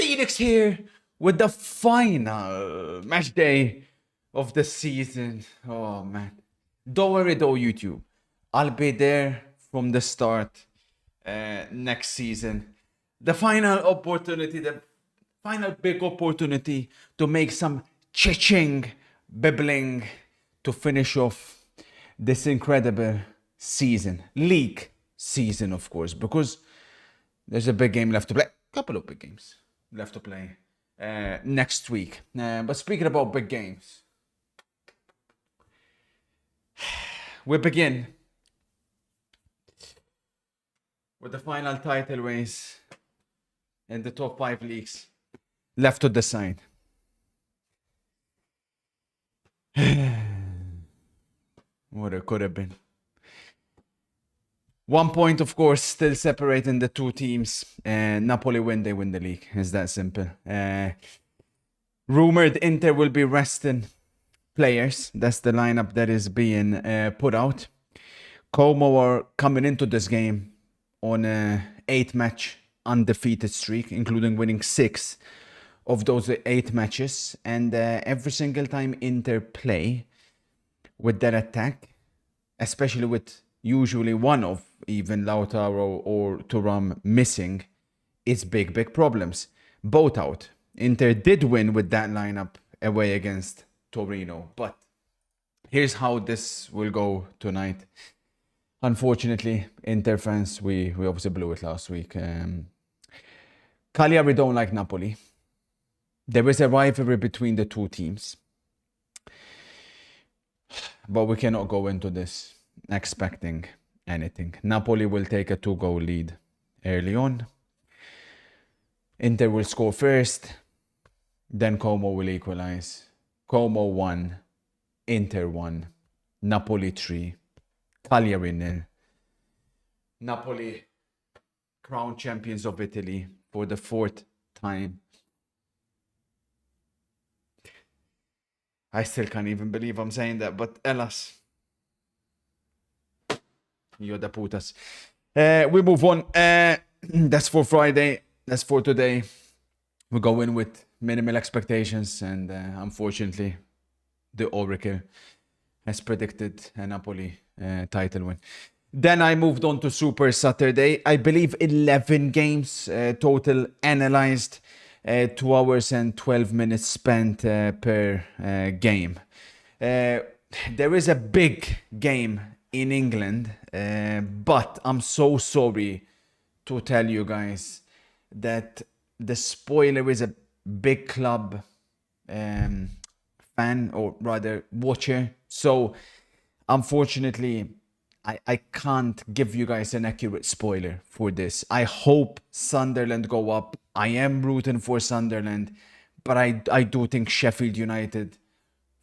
Phoenix here with the final match day of the season. Oh man. Don't worry though, YouTube. I'll be there from the start next season. The final opportunity, the final big opportunity to make some cha-ching, bibbling to finish off this incredible season. League season, of course, because there's a big game left to play. Couple of big games left to play next week. But speaking about big games, we begin with the final title race in the top 5 leagues left to decide. What it could have been. 1 point, of course, still separating the two teams. Napoli win, they win the league. It's that simple. Rumored Inter will be resting players. That's the lineup that is being put out. Como are coming into this game on a 8-match undefeated streak, including winning 6 of those 8 matches. And every single time Inter play with their attack, especially with usually one of even Lautaro or Thuram missing, it's big problems. Both out. Inter did win with that lineup away against Torino, but here's how this will go tonight. Unfortunately, Inter fans, we obviously blew it last week. Cagliari don't like Napoli. There is a rivalry between the two teams, but we cannot go into this expecting anything. Napoli will take a 2-goal lead early on. Inter will score first, then Como will equalize. Como 1, Inter 1, Napoli 3, Cagliari 0. Napoli crowned champions of Italy for the 4th time. I still can't even believe I'm saying that, but Elas. You're the putas. We move on. That's for Friday. That's for today. We go in with minimal expectations, and unfortunately, the Oracle has predicted a Napoli title win. Then I moved on to Super Saturday. I believe 11 games total analyzed, 2 hours and 12 minutes spent per game. There is a big game in England, but I'm so sorry to tell you guys that the spoiler is a big club fan, or rather watcher. So unfortunately, I can't give you guys an accurate spoiler for this. I hope Sunderland go up. I am rooting for Sunderland, but I do think Sheffield United,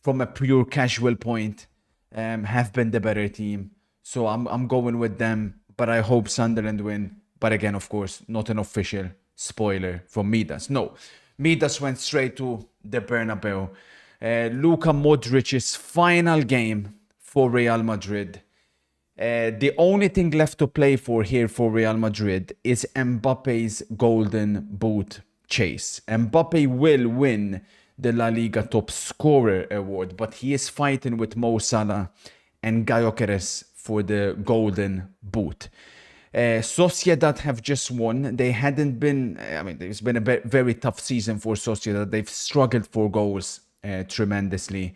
from a pure casual point, have been the better team. So I'm going with them, but I hope Sunderland win. But again, of course, not an official spoiler from Midas. No, Midas went straight to the Bernabeu. Luka Modric's final game for Real Madrid. The only thing left to play for here for Real Madrid is Mbappe's Golden Boot chase. Mbappe will win the La Liga Top Scorer award, but he is fighting with Mo Salah and Gyökeres for the Golden Boot. Sociedad have just won. They hadn't been, it's been a very tough season for Sociedad. They've struggled for goals tremendously.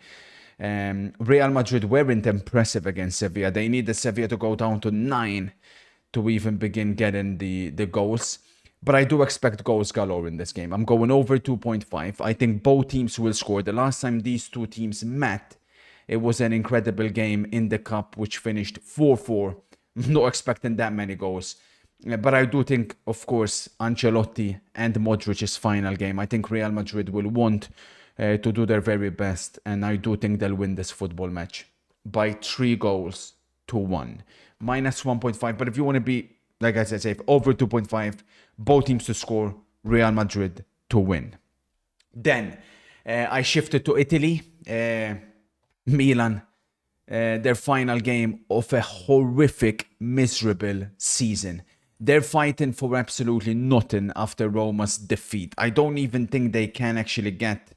Real Madrid weren't impressive against Sevilla. They needed Sevilla to go down to 9 to even begin getting the goals. But I do expect goals galore in this game. I'm going over 2.5. I think both teams will score. The last time these two teams met, it was an incredible game in the Cup, which finished 4-4. Not expecting that many goals. But I do think, of course, Ancelotti and Modric's final game, I think Real Madrid will want to do their very best. And I do think they'll win this football match by 3-1. Minus 1.5. But if you want to be, like I said, safe, over 2.5, both teams to score, Real Madrid to win. Then I shifted to Italy. Milan, their final game of a horrific, miserable season. They're fighting for absolutely nothing after Roma's defeat. I don't even think they can actually get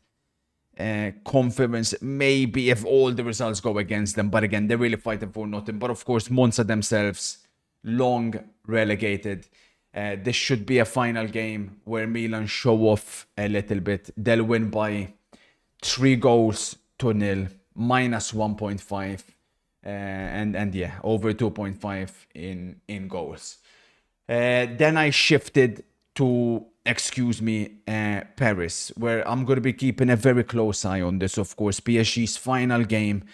confidence, maybe if all the results go against them. But again, they're really fighting for nothing. But of course, Monza themselves, long relegated. This should be a final game where Milan show off a little bit. They'll win by 3-0 minus 1.5. And yeah, over 2.5 in goals. Then I shifted to, Paris, where I'm going to be keeping a very close eye on this, of course. PSG's final game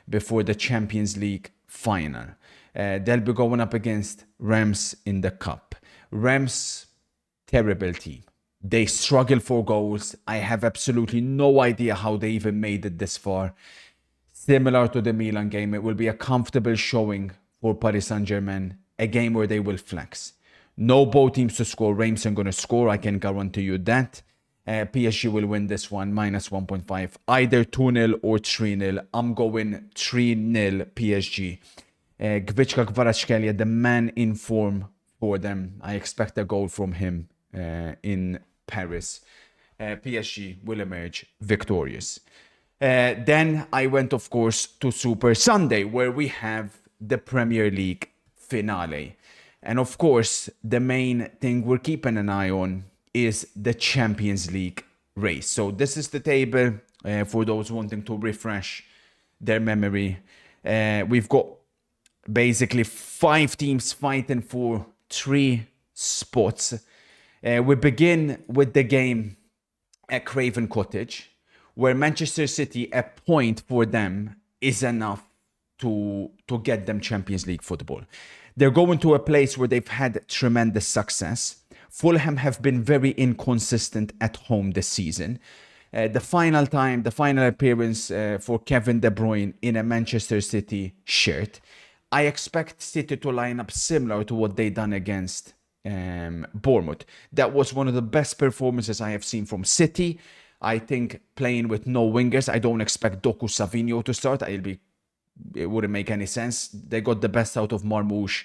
before the Champions League final. They'll be going up against Reims in the Cup. Reims, terrible team. They struggle for goals. I have absolutely no idea how they even made it this far. Similar to the Milan game, it will be a comfortable showing for Paris Saint-Germain, a game where they will flex. No both teams to score. Reims are going to score, I can guarantee you that. PSG will win this one, minus 1.5. Either 2-0 or 3-0. I'm going 3-0 PSG. Gvichka Kvaratskhelia, the man in form for them. I expect a goal from him in Paris. PSG will emerge victorious. Then I went, of course, to Super Sunday, where we have the Premier League finale. And of course, the main thing we're keeping an eye on is the Champions League race. So this is the table for those wanting to refresh their memory. We've got basically 5 teams fighting for 3 spots. We begin with the game at Craven Cottage, where Manchester City, a point for them is enough to get them Champions League football. They're going to a place where they've had tremendous success. Fulham have been very inconsistent at home this season. The final appearance for Kevin De Bruyne in a Manchester City shirt. I expect City to line up similar to what they done against Bournemouth. That was one of the best performances I have seen from City. I think playing with no wingers, I don't expect Doku Savinho to start. It wouldn't make any sense. They got the best out of Marmoush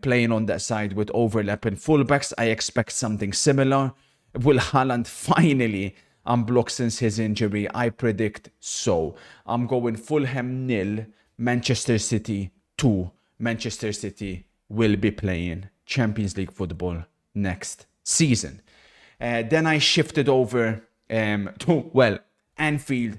playing on that side with overlapping fullbacks. I expect something similar. Will Haaland finally unblock since his injury? I predict so. I'm going Fulham 0, Manchester City 2. Manchester City will be playing Champions League football next season. Then I shifted over to, Anfield.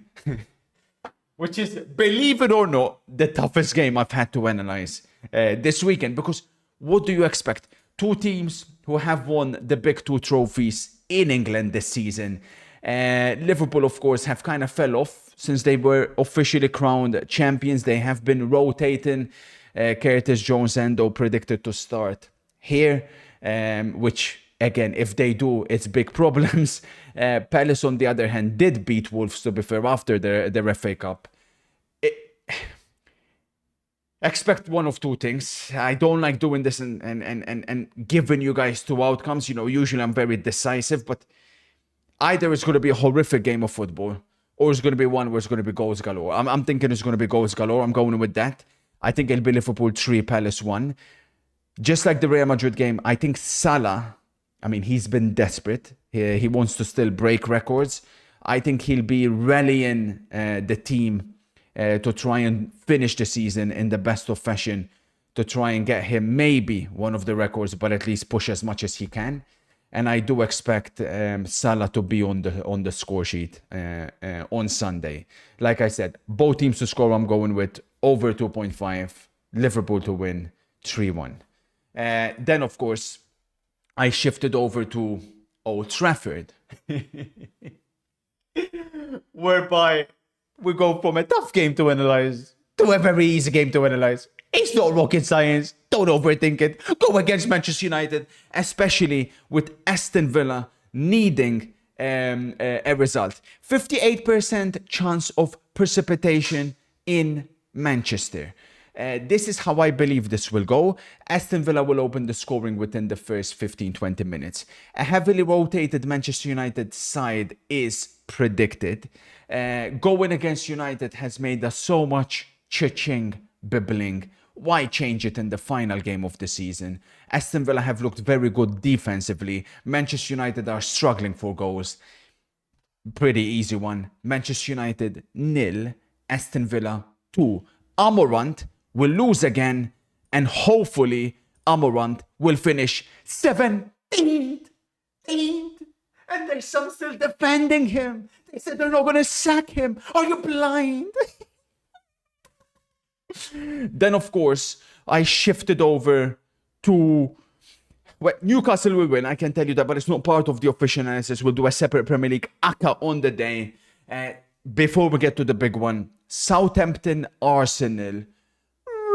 Which is, believe it or not, the toughest game I've had to analyze this weekend. Because what do you expect? 2 teams who have won the big 2 trophies in England this season. Liverpool, of course, have kind of fell off since they were officially crowned champions. They have been rotating. Curtis Jones-Endo predicted to start here, which, again, if they do, it's big problems. Palace, on the other hand, did beat Wolves, to be fair, after the FA Cup. Expect one of 2 things. I don't like doing this and giving you guys 2 outcomes. You know, usually I'm very decisive, but either it's going to be a horrific game of football, or it's going to be one where it's going to be goals galore. I'm thinking it's going to be goals galore. I'm going with that. I think it'll be Liverpool 3, Palace 1. Just like the Real Madrid game, I think Salah, he's been desperate. He wants to still break records. I think he'll be rallying the team to try and finish the season in the best of fashion, to try and get him maybe one of the records, but at least push as much as he can. And I do expect Salah to be on the score sheet on Sunday. Like I said, both teams to score. I'm going with over 2.5. Liverpool to win 3-1. Then, of course, I shifted over to Old Trafford, whereby we go from a tough game to analyze to a very easy game to analyze. It's not rocket science. Don't overthink it. Go against Manchester United, especially with Aston Villa needing a result. 58% chance of precipitation in Manchester. This is how I believe this will go. Aston Villa will open the scoring within the first 15-20 minutes. A heavily rotated Manchester United side is predicted. Going against United has made us so much cha-ching, bibbling. Why change it in the final game of the season? Aston Villa have looked very good defensively. Manchester United are struggling for goals. Pretty easy one. Manchester United 0, Aston Villa 2. Amorant will lose again, and hopefully Amorant will finish 17th. And there's some still defending him. They said they're not going to sack him. Are you blind? Then, of course, I shifted over to... Well, Newcastle will win, I can tell you that, but it's not part of the official analysis. We'll do a separate Premier League ACA on the day. Before we get to the big one, Southampton Arsenal,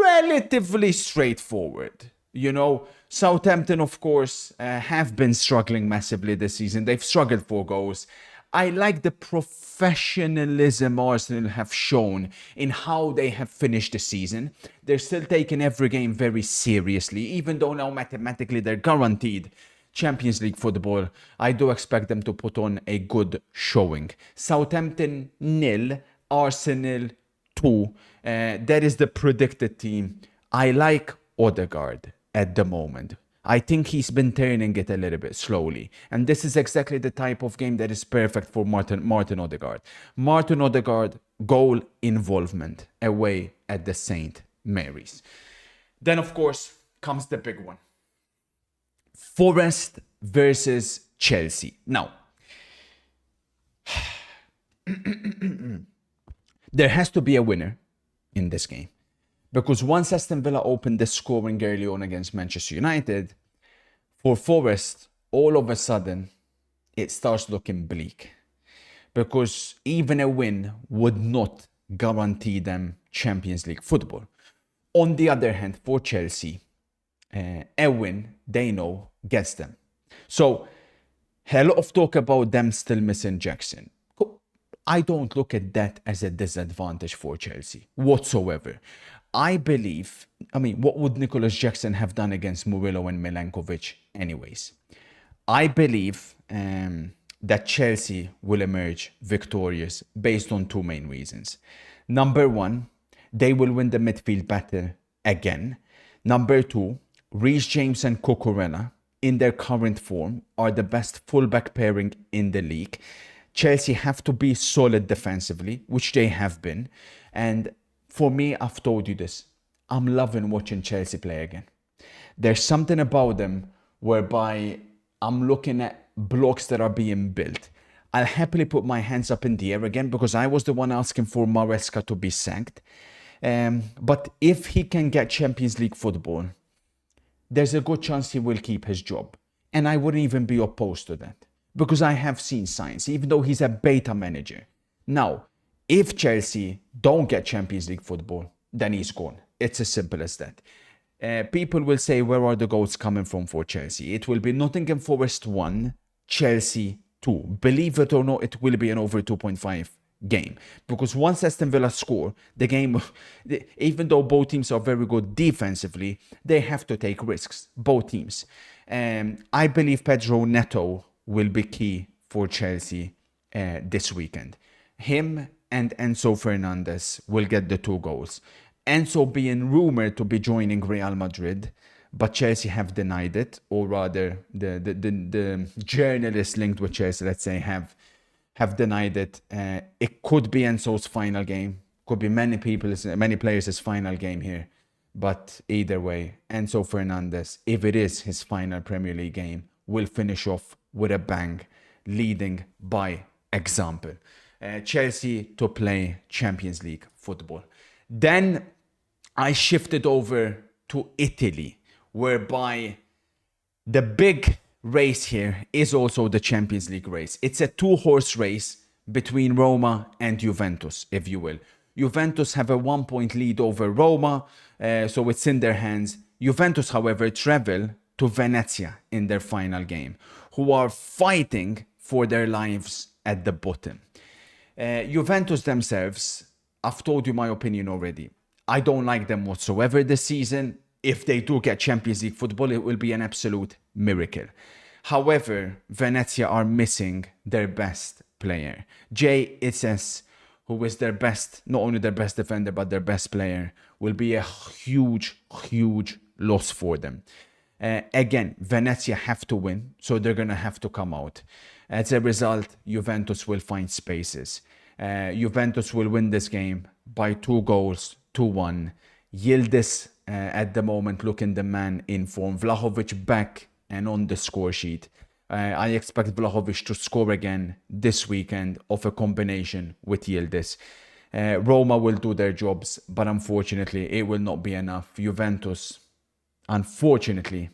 relatively straightforward. You know, Southampton, of course, have been struggling massively this season. They've struggled for goals. I like the professionalism Arsenal have shown in how they have finished the season. They're still taking every game very seriously, even though now mathematically they're guaranteed Champions League football. I do expect them to put on a good showing. Southampton 0, Arsenal 2. That is the predicted team. I like Odegaard at the moment. I think he's been turning it a little bit slowly. And this is exactly the type of game that is perfect for Martin Odegaard. Martin Odegaard, goal involvement away at the St. Mary's. Then, of course, comes the big one. Forest versus Chelsea. Now, there has to be a winner in this game. Because once Aston Villa opened the scoring early on against Manchester United, for Forest, all of a sudden, it starts looking bleak. Because even a win would not guarantee them Champions League football. On the other hand, for Chelsea, a win, they know, gets them. So, a lot of talk about them still missing Jackson. I don't look at that as a disadvantage for Chelsea whatsoever. I believe, what would Nicholas Jackson have done against Murillo and Milankovic anyways? I believe that Chelsea will emerge victorious based on two main reasons. Number one, they will win the midfield battle again. Number two, Reece James and Cucurella, in their current form, are the best fullback pairing in the league. Chelsea have to be solid defensively, which they have been. And for me, I've told you this, I'm loving watching Chelsea play again. There's something about them whereby I'm looking at blocks that are being built. I'll happily put my hands up in the air again because I was the one asking for Maresca to be sacked. But if he can get Champions League football, there's a good chance he will keep his job. And I wouldn't even be opposed to that. Because I have seen signs, even though he's a beta manager. Now, if Chelsea don't get Champions League football, then he's gone. It's as simple as that. People will say, where are the goals coming from for Chelsea? It will be Nottingham Forest 1, Chelsea 2. Believe it or not, it will be an over 2.5 game. Because once Aston Villa score, the game, even though both teams are very good defensively, they have to take risks, both teams. I believe Pedro Neto will be key for Chelsea this weekend. Him and Enzo Fernandez will get the 2 goals. Enzo being rumoured to be joining Real Madrid, but Chelsea have denied it, or rather the journalists linked with Chelsea, let's say, have denied it. It could be Enzo's final game, could be many players' final game here, but either way, Enzo Fernandez, if it is his final Premier League game, will finish off with a bang, leading by example. Chelsea to play Champions League football. Then I shifted over to Italy, whereby the big race here is also the Champions League race. It's a 2-horse race between Roma and Juventus, if you will. Juventus have a 1-point lead over Roma, so it's in their hands. Juventus, however, travel to Venezia in their final game, who are fighting for their lives at the bottom. Juventus themselves, I've told you my opinion already. I don't like them whatsoever this season. If they do get Champions League football, it will be an absolute miracle. However, Venezia are missing their best player, Jay Itzes, who is their best, not only their best defender, but their best player, will be a huge, huge loss for them. Again, Venezia have to win, so they're going to have to come out. As a result, Juventus will find spaces. Juventus will win this game by 2 goals, 2-1. Yildiz, at the moment, looking the man in form. Vlahovic back and on the score sheet. I expect Vlahovic to score again this weekend of a combination with Yildiz. Roma will do their jobs, but unfortunately, it will not be enough. Juventus, unfortunately,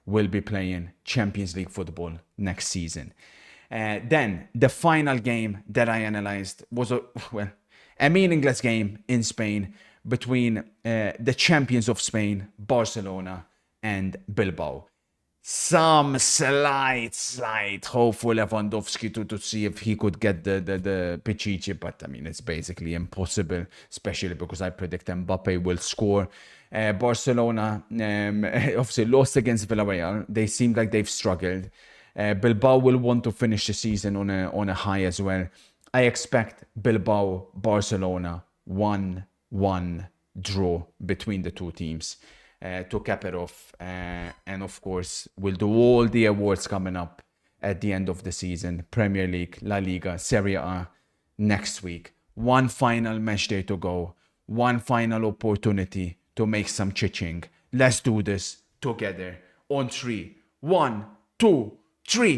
will be playing Champions League football next season. Then the final game that I analyzed was a meaningless game in Spain between the champions of Spain, Barcelona, and Bilbao. Some slight hope for Lewandowski to see if he could get the Pichichi, but I mean, it's basically impossible, especially because I predict Mbappe will score. Barcelona obviously lost against Villarreal. They seem like they've struggled. Bilbao will want to finish the season on a high as well. I expect Bilbao, Barcelona, 1-1 draw between the two teams to cap it off. And of course, we'll do all the awards coming up at the end of the season. Premier League, La Liga, Serie A next week. One final match day to go. One final opportunity to make some chiching. Let's do this together on 3. 1, 2, 3.